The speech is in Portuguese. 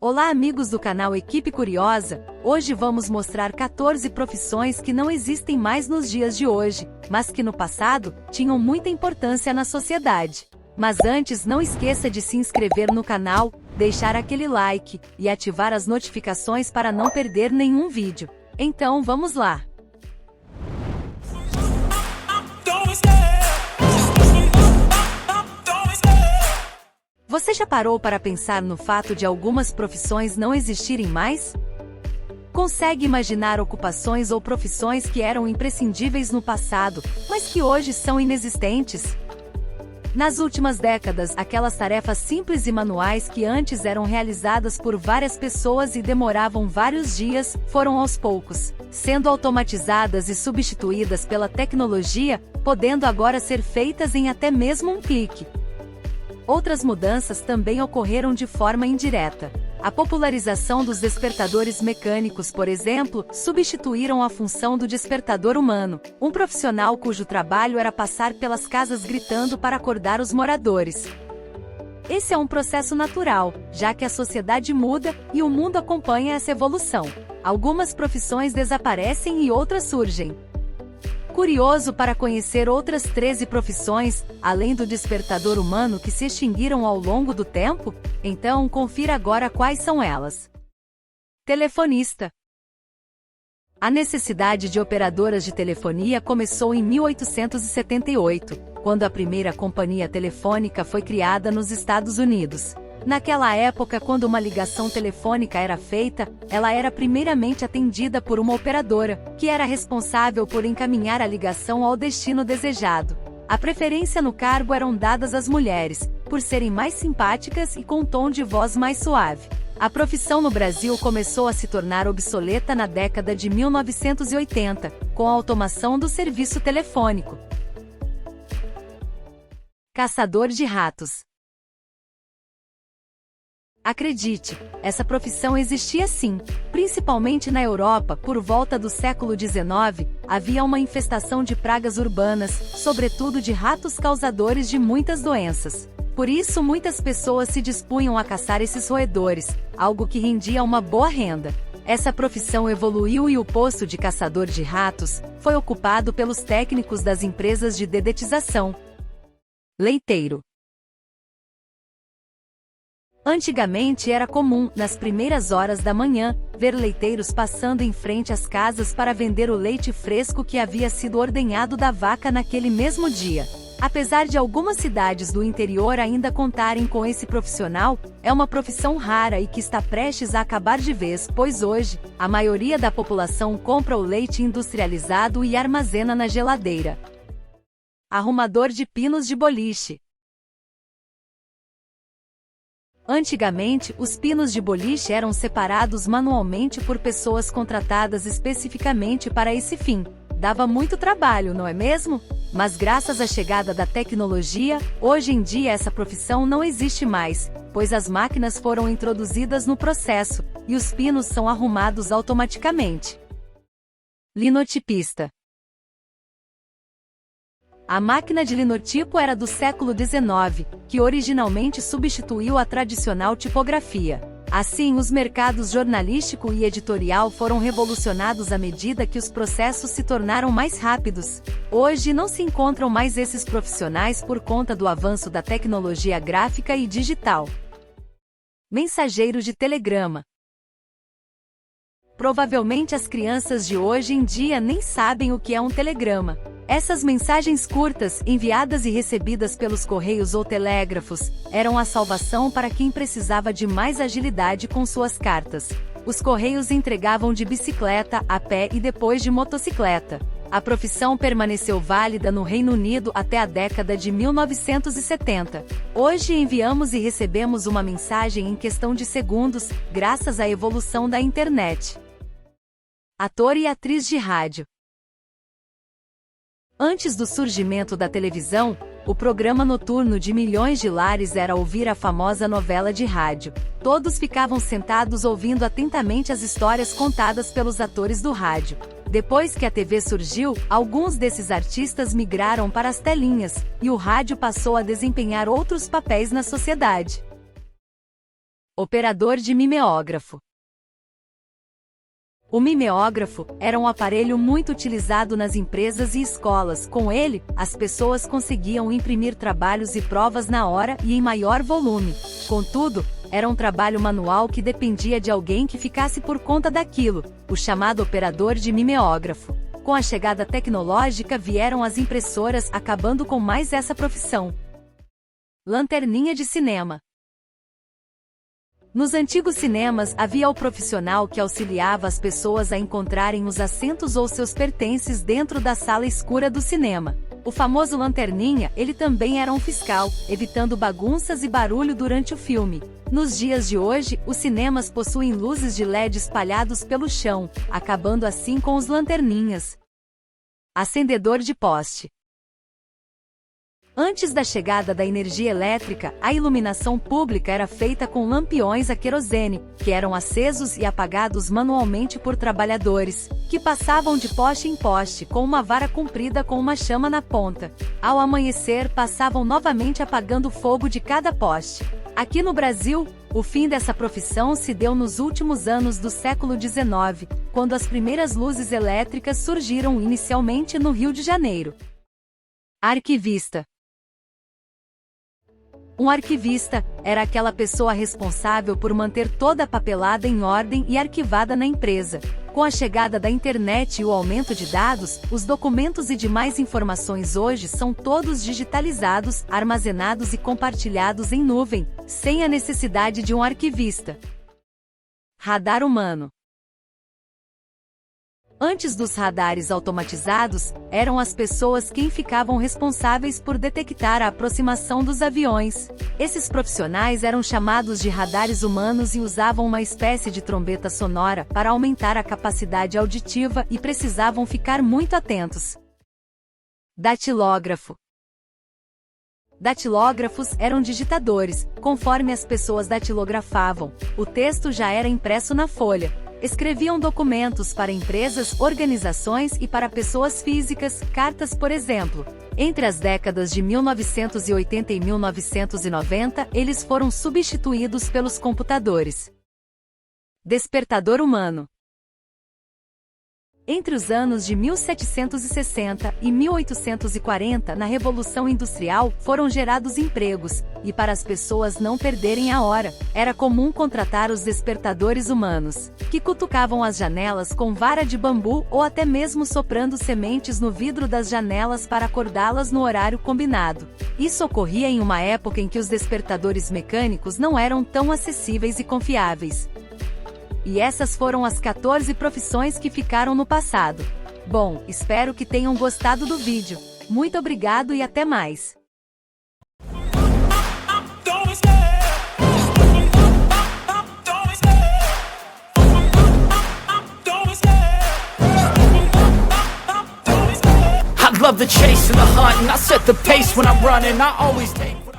Olá amigos do canal Equipe Curiosa, hoje vamos mostrar 14 profissões que não existem mais nos dias de hoje, mas que no passado, tinham muita importância na sociedade. Mas antes não esqueça de se inscrever no canal, deixar aquele like, e ativar as notificações para não perder nenhum vídeo. Então vamos lá! Você já parou para pensar no fato de algumas profissões não existirem mais? Consegue imaginar ocupações ou profissões que eram imprescindíveis no passado, mas que hoje são inexistentes? Nas últimas décadas, aquelas tarefas simples e manuais que antes eram realizadas por várias pessoas e demoravam vários dias, foram aos poucos sendo automatizadas e substituídas pela tecnologia, podendo agora ser feitas em até mesmo um clique. Outras mudanças também ocorreram de forma indireta. A popularização dos despertadores mecânicos, por exemplo, substituíram a função do despertador humano, um profissional cujo trabalho era passar pelas casas gritando para acordar os moradores. Esse é um processo natural, já que a sociedade muda e o mundo acompanha essa evolução. Algumas profissões desaparecem e outras surgem. Curioso para conhecer outras 13 profissões, além do despertador humano que se extinguiram ao longo do tempo? Então confira agora quais são elas. Telefonista. A necessidade de operadoras de telefonia começou em 1878, quando a primeira companhia telefônica foi criada nos Estados Unidos. Naquela época, quando uma ligação telefônica era feita, ela era primeiramente atendida por uma operadora, que era responsável por encaminhar a ligação ao destino desejado. A preferência no cargo eram dadas às mulheres, por serem mais simpáticas e com um tom de voz mais suave. A profissão no Brasil começou a se tornar obsoleta na década de 1980, com a automação do serviço telefônico. Caçador de ratos. Acredite, essa profissão existia sim. Principalmente na Europa, por volta do século XIX, havia uma infestação de pragas urbanas, sobretudo de ratos causadores de muitas doenças. Por isso muitas pessoas se dispunham a caçar esses roedores, algo que rendia uma boa renda. Essa profissão evoluiu e o posto de caçador de ratos foi ocupado pelos técnicos das empresas de dedetização. Leiteiro. Antigamente era comum, nas primeiras horas da manhã, ver leiteiros passando em frente às casas para vender o leite fresco que havia sido ordenhado da vaca naquele mesmo dia. Apesar de algumas cidades do interior ainda contarem com esse profissional, é uma profissão rara e que está prestes a acabar de vez, pois hoje, a maioria da população compra o leite industrializado e armazena na geladeira. Arrumador de pinos de boliche. Antigamente, os pinos de boliche eram separados manualmente por pessoas contratadas especificamente para esse fim. Dava muito trabalho, não é mesmo? Mas graças à chegada da tecnologia, hoje em dia essa profissão não existe mais, pois as máquinas foram introduzidas no processo, e os pinos são arrumados automaticamente. Linotipista. A máquina de linotipo era do século XIX, que originalmente substituiu a tradicional tipografia. Assim, os mercados jornalístico e editorial foram revolucionados à medida que os processos se tornaram mais rápidos. Hoje não se encontram mais esses profissionais por conta do avanço da tecnologia gráfica e digital. Mensageiro de telegrama. Provavelmente as crianças de hoje em dia nem sabem o que é um telegrama. Essas mensagens curtas, enviadas e recebidas pelos correios ou telégrafos, eram a salvação para quem precisava de mais agilidade com suas cartas. Os correios entregavam de bicicleta, a pé e depois de motocicleta. A profissão permaneceu válida no Reino Unido até a década de 1970. Hoje enviamos e recebemos uma mensagem em questão de segundos, graças à evolução da internet. Ator e atriz de rádio. Antes do surgimento da televisão, o programa noturno de milhões de lares era ouvir a famosa novela de rádio. Todos ficavam sentados ouvindo atentamente as histórias contadas pelos atores do rádio. Depois que a TV surgiu, alguns desses artistas migraram para as telinhas, e o rádio passou a desempenhar outros papéis na sociedade. Operador de mimeógrafo. O mimeógrafo era um aparelho muito utilizado nas empresas e escolas. Com ele, as pessoas conseguiam imprimir trabalhos e provas na hora e em maior volume. Contudo, era um trabalho manual que dependia de alguém que ficasse por conta daquilo, o chamado operador de mimeógrafo. Com a chegada tecnológica vieram as impressoras, acabando com mais essa profissão. Lanterninha de cinema. Nos antigos cinemas havia o profissional que auxiliava as pessoas a encontrarem os assentos ou seus pertences dentro da sala escura do cinema. O famoso lanterninha, ele também era um fiscal, evitando bagunças e barulho durante o filme. Nos dias de hoje, os cinemas possuem luzes de LED espalhados pelo chão, acabando assim com os lanterninhas. Acendedor de poste. Antes da chegada da energia elétrica, a iluminação pública era feita com lampiões a querosene, que eram acesos e apagados manualmente por trabalhadores, que passavam de poste em poste com uma vara comprida com uma chama na ponta. Ao amanhecer, passavam novamente apagando o fogo de cada poste. Aqui no Brasil, o fim dessa profissão se deu nos últimos anos do século XIX, quando as primeiras luzes elétricas surgiram inicialmente no Rio de Janeiro. Arquivista. Um arquivista era aquela pessoa responsável por manter toda a papelada em ordem e arquivada na empresa. Com a chegada da internet e o aumento de dados, os documentos e demais informações hoje são todos digitalizados, armazenados e compartilhados em nuvem, sem a necessidade de um arquivista. Radar humano. Antes dos radares automatizados, eram as pessoas quem ficavam responsáveis por detectar a aproximação dos aviões. Esses profissionais eram chamados de radares humanos e usavam uma espécie de trombeta sonora para aumentar a capacidade auditiva e precisavam ficar muito atentos. Datilógrafo. Datilógrafos eram digitadores. Conforme as pessoas datilografavam, o texto já era impresso na folha. Escreviam documentos para empresas, organizações e para pessoas físicas, cartas por exemplo. Entre as décadas de 1980 e 1990, eles foram substituídos pelos computadores. Despertador humano. Entre os anos de 1760 e 1840, na Revolução Industrial, foram gerados empregos, e para as pessoas não perderem a hora, era comum contratar os despertadores humanos, que cutucavam as janelas com vara de bambu ou até mesmo soprando sementes no vidro das janelas para acordá-las no horário combinado. Isso ocorria em uma época em que os despertadores mecânicos não eram tão acessíveis e confiáveis. E essas foram as 14 profissões que ficaram no passado. Bom, espero que tenham gostado do vídeo. Muito obrigado e até mais! I love the chase and the hunt, and I set the pace when I'm running. I always take